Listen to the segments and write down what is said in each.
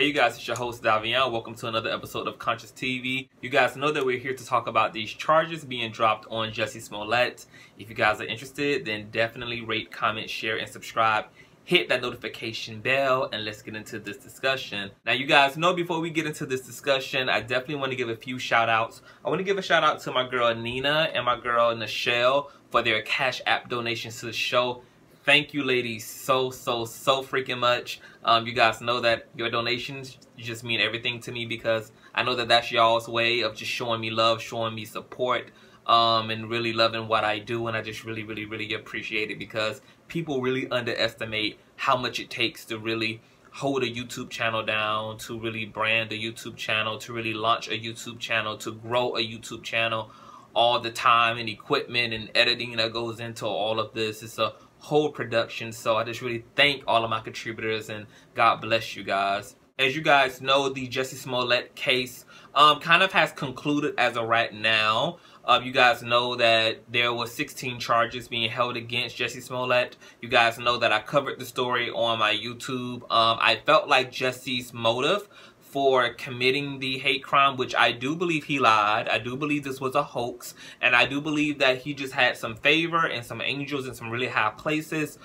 Hey you guys, it's your host Davian. Welcome to another episode of Consciouztv. You guys know that we're here to talk about these charges being dropped on Jussie Smollett. If you guys are interested, then definitely rate, comment, share, and subscribe. Hit that notification bell and let's get into this discussion. Now you guys know, before we get into this discussion, I definitely want to give a few shout outs. I want to give a shout out to my girl Nina and my girl Nichelle for their Cash App donations to the show. Thank you ladies so freaking much. You guys know that your donations just mean everything to me, because I know that that's y'all's way of just showing me love, showing me support, and really loving what I do. And I just really appreciate it, because people really underestimate how much it takes to really hold a YouTube channel down, to really brand a YouTube channel, to really launch a YouTube channel, to grow a YouTube channel. All the time and equipment and editing that goes into all of this. It's a whole production. So I just really thank all of my contributors, and God bless you guys. As you guys know, the Jussie Smollett case kind of has concluded as of right now. You guys know that there were 16 charges being held against Jussie Smollett. You guys know that I covered the story on my YouTube. I felt like Jussie's motive for committing the hate crime, which I do believe he lied. I do believe this was a hoax, and I do believe that he just had some favor and some angels in some really high places.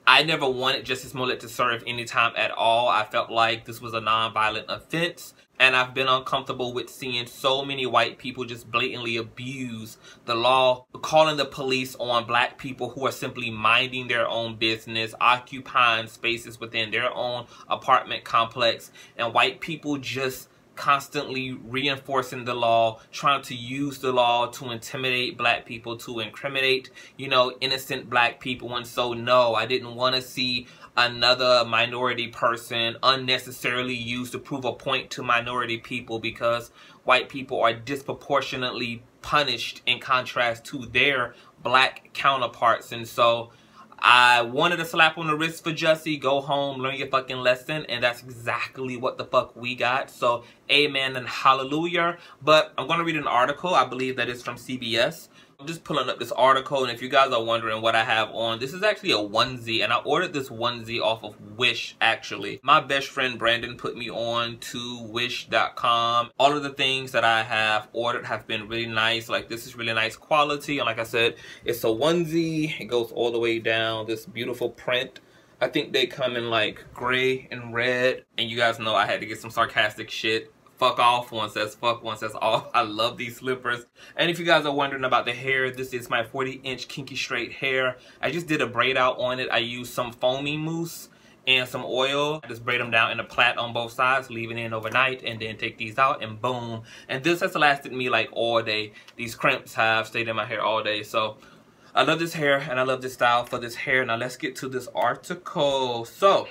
I never wanted Jussie Smollett to serve any time at all. I felt like this was a non-violent offense, and I've been uncomfortable with seeing so many white people just blatantly abuse the law, calling the police on black people who are simply minding their own business, occupying spaces within their own apartment complex, and white people just constantly reinforcing the law, trying to use the law to intimidate black people, to incriminate, you know, innocent black people. And so no, I didn't want to see another minority person unnecessarily used to prove a point to minority people, because white people are disproportionately punished in contrast to their black counterparts. And so I wanted a slap on the wrist for Jussie. Go home, learn your fucking lesson. And that's exactly what the fuck we got. So amen and hallelujah. But I'm going to read an article. I believe that it's from CBS. I'm just pulling up this article, and if you guys are wondering what I have on, this is actually a onesie, and I ordered this onesie off of Wish, actually. My best friend Brandon put me on to wish.com. All of the things that I have ordered have been really nice. Like, this is really nice quality, and like I said, it's a onesie. It goes all the way down, this beautiful print. I think they come in like gray and red, and you guys know I had to get some sarcastic shit. Fuck off, one says fuck, one says off. I love these slippers. And if you guys are wondering about the hair, this is my 40-inch kinky straight hair. I just did a braid out on it. I used some foamy mousse and some oil. I just braid them down in a plait on both sides, leave it in overnight, and then take these out, and boom. And this has lasted me like all day. These crimps have stayed in my hair all day. So I love this hair, and I love this style for this hair. Now let's get to this article. So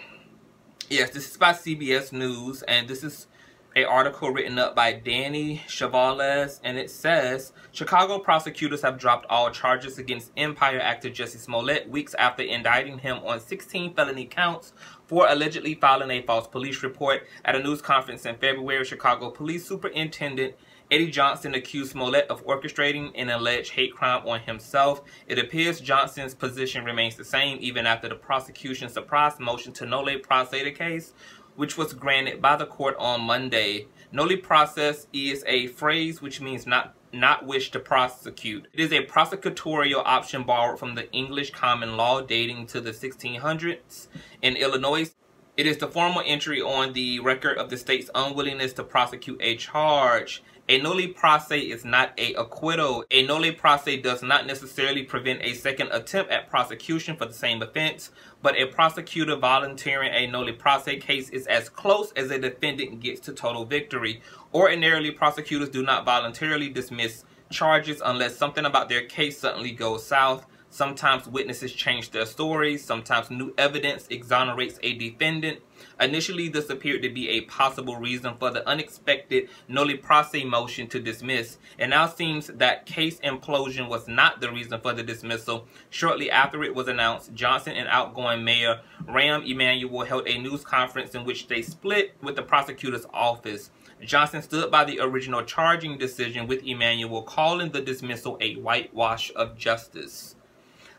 yes, this is by CBS News, and this is an article written up by Danny Chavales, and it says, Chicago prosecutors have dropped all charges against Empire actor Jussie Smollett weeks after indicting him on 16 felony counts for allegedly filing a false police report. At a news conference in February, Chicago Police Superintendent Eddie Johnson accused Smollett of orchestrating an alleged hate crime on himself. It appears Johnson's position remains the same even after the prosecution's surprise motion to nolle prosequi the case, which was granted by the court on Monday. Nolle prosequi is a phrase which means not wish to prosecute. It is a prosecutorial option borrowed from the English common law dating to the 1600s in Illinois. It is the formal entry on the record of the state's unwillingness to prosecute a charge. A nolle prosequi is not a acquittal. A nolle prosequi does not necessarily prevent a second attempt at prosecution for the same offense, but a prosecutor volunteering a nolle prosequi case is as close as a defendant gets to total victory. Ordinarily, prosecutors do not voluntarily dismiss charges unless something about their case suddenly goes south. Sometimes witnesses change their stories. Sometimes new evidence exonerates a defendant. Initially, this appeared to be a possible reason for the unexpected nolle prosequi motion to dismiss. It now seems that case implosion was not the reason for the dismissal. Shortly after it was announced, Johnson and outgoing Mayor Rahm Emanuel held a news conference in which they split with the prosecutor's office. Johnson stood by the original charging decision, with Emanuel calling the dismissal a whitewash of justice.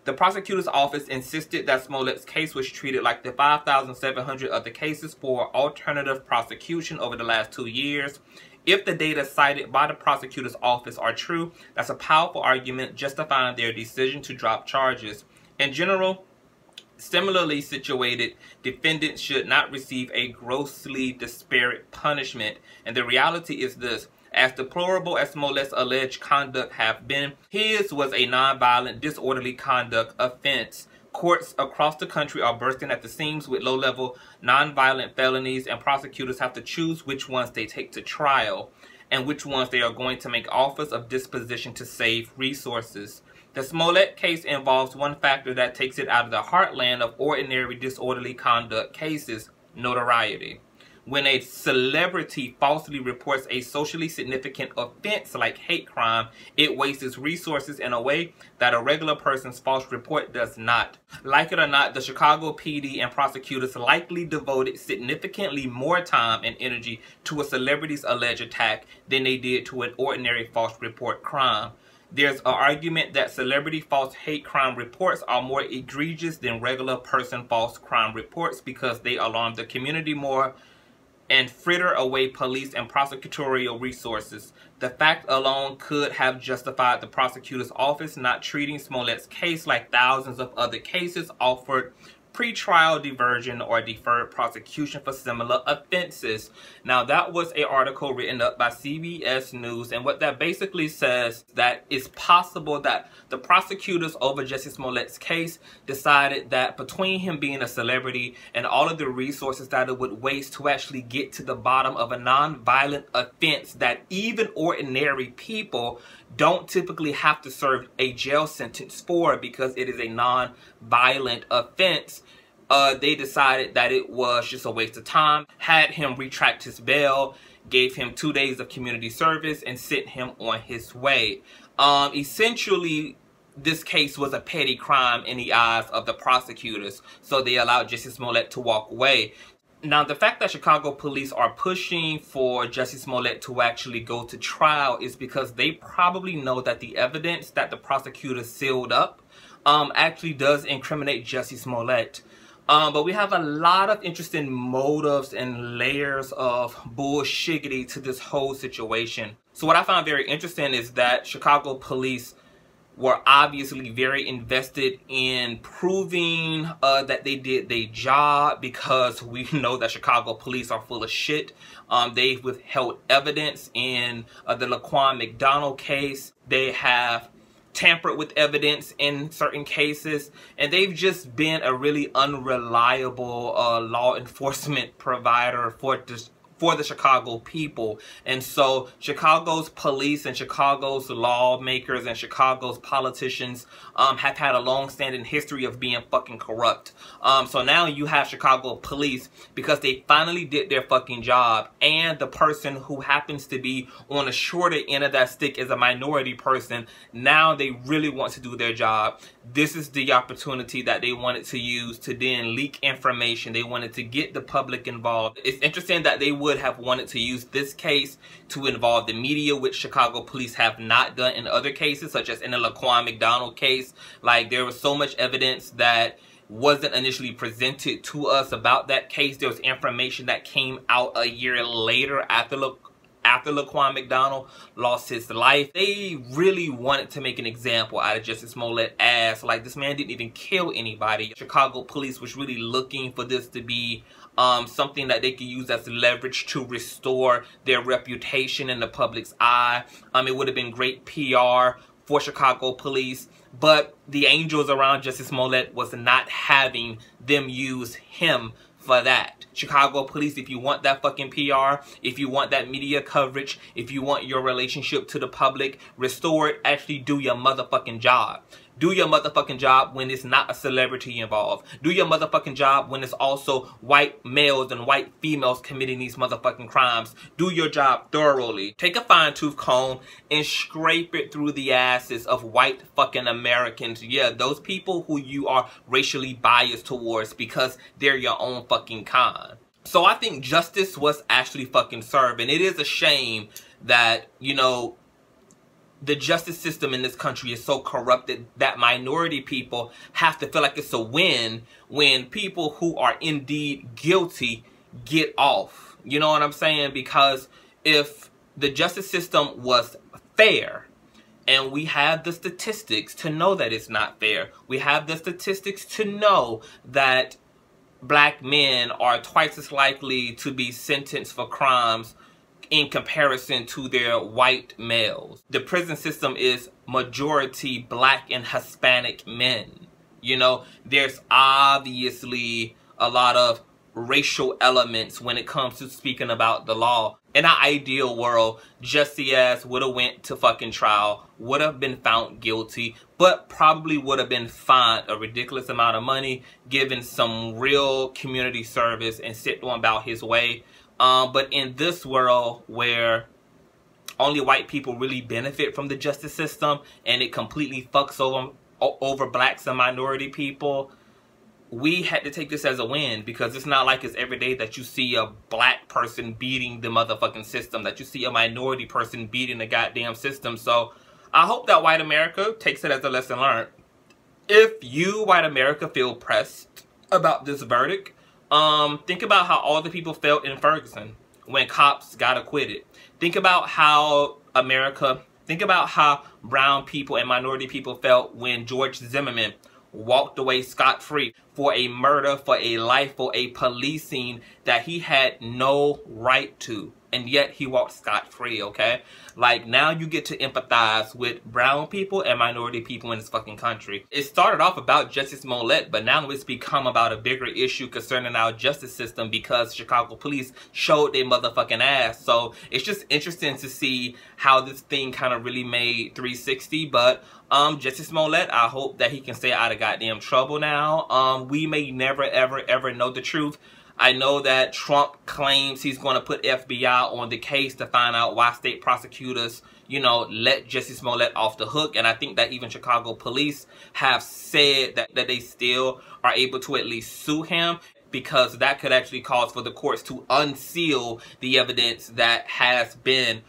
The prosecutor's office insisted that Smollett's case was treated like the 5,700 other cases for alternative prosecution over the last 2 years. If the data cited by the prosecutor's office are true, that's a powerful argument justifying their decision to drop charges. In general, similarly situated defendants should not receive a grossly disparate punishment. And the reality is this: as deplorable as Smollett's alleged conduct have been, his was a non-violent, disorderly conduct offense. Courts across the country are bursting at the seams with low-level, non-violent felonies, and prosecutors have to choose which ones they take to trial and which ones they are going to make offers of disposition to save resources. The Smollett case involves one factor that takes it out of the heartland of ordinary disorderly conduct cases: notoriety. When a celebrity falsely reports a socially significant offense like hate crime, it wastes resources in a way that a regular person's false report does not. Like it or not, the Chicago PD and prosecutors likely devoted significantly more time and energy to a celebrity's alleged attack than they did to an ordinary false report crime. There's an argument that celebrity false hate crime reports are more egregious than regular person false crime reports because they alarm the community more and fritter away police and prosecutorial resources. The fact alone could have justified the prosecutor's office not treating Smollett's case like thousands of other cases offered pre-trial diversion or deferred prosecution for similar offenses. Now, that was an article written up by CBS News, and what that basically says that it's possible that the prosecutors over Jussie Smollett's case decided that between him being a celebrity and all of the resources that it would waste to actually get to the bottom of a non-violent offense that even ordinary people don't typically have to serve a jail sentence for because it is a non-violent offense, they decided that it was just a waste of time, had him retract his bail, gave him 2 days of community service, and sent him on his way. Essentially, this case was a petty crime in the eyes of the prosecutors, so they allowed Jussie Smollett to walk away. Now, the fact that Chicago police are pushing for Jussie Smollett to actually go to trial is because they probably know that the evidence that the prosecutors sealed up actually does incriminate Jussie Smollett. But we have a lot of interesting motives and layers of bullshiggity to this whole situation. So what I found very interesting is that Chicago police were obviously very invested in proving that they did their job, because we know that Chicago police are full of shit. They've withheld evidence in the Laquan McDonald case. They have tampered with evidence in certain cases, and they've just been a really unreliable law enforcement provider for the Chicago people. And so Chicago's police and Chicago's lawmakers and Chicago's politicians have had a long-standing history of being fucking corrupt. So now you have Chicago police, because they finally did their fucking job, and the person who happens to be on the shorter end of that stick is a minority person. Now they really want to do their job. This is the opportunity that they wanted to use to then leak information. They wanted to get the public involved. It's interesting that they would have wanted to use this case to involve the media, which Chicago police have not done in other cases, such as in the Laquan McDonald case. Like, there was so much evidence that wasn't initially presented to us about that case. There was information that came out a year later after Laquan McDonald lost his life. They really wanted to make an example out of Jussie Smollett, as like, this man didn't even kill anybody. Chicago police was really looking for this to be something that they could use as leverage to restore their reputation in the public's eye. It would have been great PR for Chicago police, but the angels around Jussie Smollett was not having them use him for that. Chicago police, if you want that fucking PR, if you want that media coverage, if you want your relationship to the public restored, actually do your motherfucking job. Do your motherfucking job when it's not a celebrity involved. Do your motherfucking job when it's also white males and white females committing these motherfucking crimes. Do your job thoroughly. Take a fine-tooth comb and scrape it through the asses of white fucking Americans. Yeah, those people who you are racially biased towards because they're your own fucking kind. So I think justice was actually fucking served. And it is a shame that, you know, the justice system in this country is so corrupted that minority people have to feel like it's a win when people who are indeed guilty get off. You know what I'm saying? Because if the justice system was fair, and we have the statistics to know that it's not fair, we have the statistics to know that black men are twice as likely to be sentenced for crimes in comparison to their white males. The prison system is majority black and Hispanic men. You know, there's obviously a lot of racial elements when it comes to speaking about the law. In an ideal world, Jussie ass would have went to fucking trial, would have been found guilty, but probably would have been fined a ridiculous amount of money, given some real community service, and sit on about his way. But in this world where only white people really benefit from the justice system and it completely fucks over blacks and minority people, we had to take this as a win, because it's not like it's every day that you see a black person beating the motherfucking system, that you see a minority person beating the goddamn system. So I hope that white America takes it as a lesson learned. If you, white America, feel pressed about this verdict, think about how all the people felt in Ferguson when cops got acquitted. Think about how how brown people and minority people felt when George Zimmerman walked away scot-free for a murder, for a life, for a policing that he had no right to. And yet he walked scot-free, okay? Like, now you get to empathize with brown people and minority people in this fucking country. It started off about Jussie Smollett, but now it's become about a bigger issue concerning our justice system because Chicago police showed their motherfucking ass. So it's just interesting to see how this thing kind of really made 360. But Jussie Smollett, I hope that he can stay out of goddamn trouble now. We may never, ever know the truth. I know that Trump claims he's going to put FBI on the case to find out why state prosecutors, you know, let Jussie Smollett off the hook. And I think that even Chicago police have said that they still are able to at least sue him, because that could actually cause for the courts to unseal the evidence that has been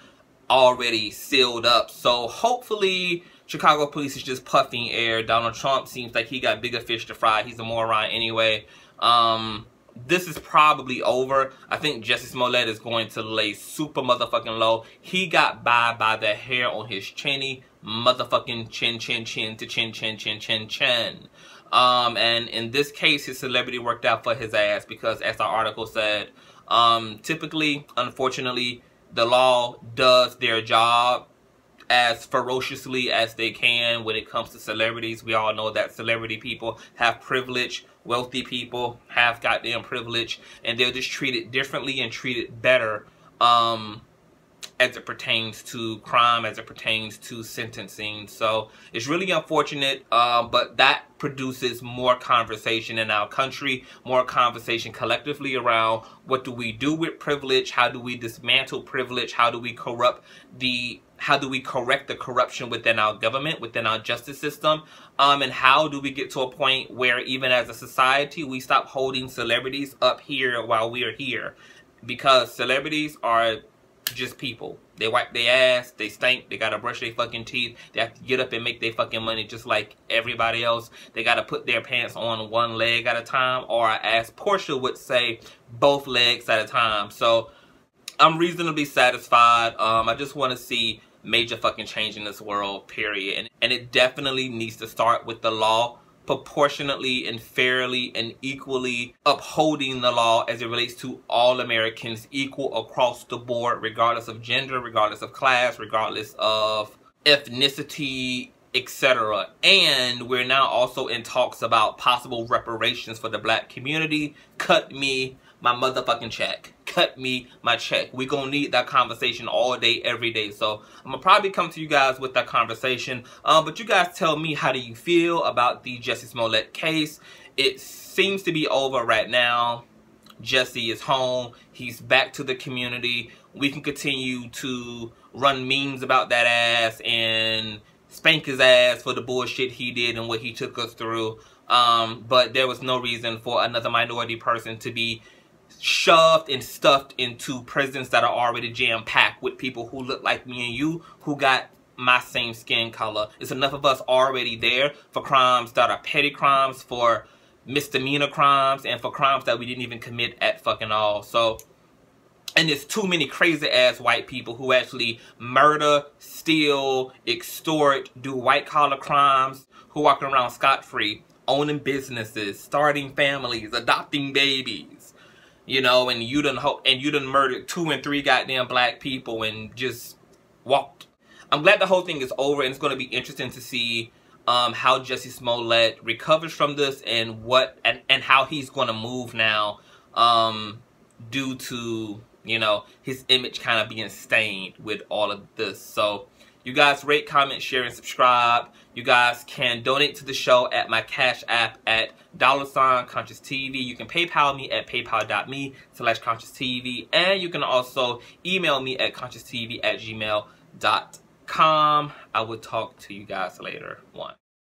already sealed up. So hopefully Chicago police is just puffing air. Donald Trump seems like he got bigger fish to fry. He's a moron anyway. This is probably over. I think Jussie Smollett is going to lay super motherfucking low. He got by the hair on his chinny motherfucking chin to chin. And in this case, his celebrity worked out for his ass, because as our article said, typically, unfortunately, the law does their job as ferociously as they can when it comes to celebrities. We all know that celebrity people have privilege. Wealthy people have goddamn privilege, and they're just treated differently and treated better as it pertains to crime, as it pertains to sentencing. So it's really unfortunate, but that produces more conversation in our country, more conversation collectively around what do we do with privilege, how do we dismantle privilege, how do we correct the corruption within our government, within our justice system, and how do we get to a point where even as a society we stop holding celebrities up here while we are here, because celebrities are just people. They wipe their ass, they stink, they gotta brush their fucking teeth, they have to get up and make their fucking money just like everybody else. They gotta put their pants on one leg at a time, or as Portia would say, both legs at a time. So I'm reasonably satisfied. I just want to see major fucking change in this world, period. And it definitely needs to start with the law proportionately and fairly and equally upholding the law as it relates to all Americans, equal across the board, regardless of gender, regardless of class, regardless of ethnicity, etc. And we're now also in talks about possible reparations for the black community. Cut me my motherfucking check. Cut me my check. We're gonna need that conversation all day, every day. So I'm gonna probably come to you guys with that conversation. But you guys tell me, how do you feel about the Jussie Smollett case? It seems to be over right now. Jussie is home. He's back to the community. We can continue to run memes about that ass and spank his ass for the bullshit he did and what he took us through. But there was no reason for another minority person to be shoved and stuffed into prisons that are already jam-packed with people who look like me and you, who got my same skin color. It's enough of us already there for crimes that are petty crimes, for misdemeanor crimes, and for crimes that we didn't even commit at fucking all. So, and there's too many crazy ass white people who actually murder, steal, extort, do white collar crimes, who walking around scot-free, owning businesses, starting families, adopting babies, you know, and you done murdered 2 and 3 goddamn black people and just walked. I'm glad the whole thing is over, and it's going to be interesting to see how Jussie Smollett recovers from this and how he's going to move now, due to, you know, his image kind of being stained with all of this. So you guys rate, comment, share, and subscribe. You guys can donate to the show at my Cash App at $Consciouztv. You can PayPal me at paypal.me/ConsciouzTV. And you can also email me at consciouztv@gmail.com. I will talk to you guys later. One.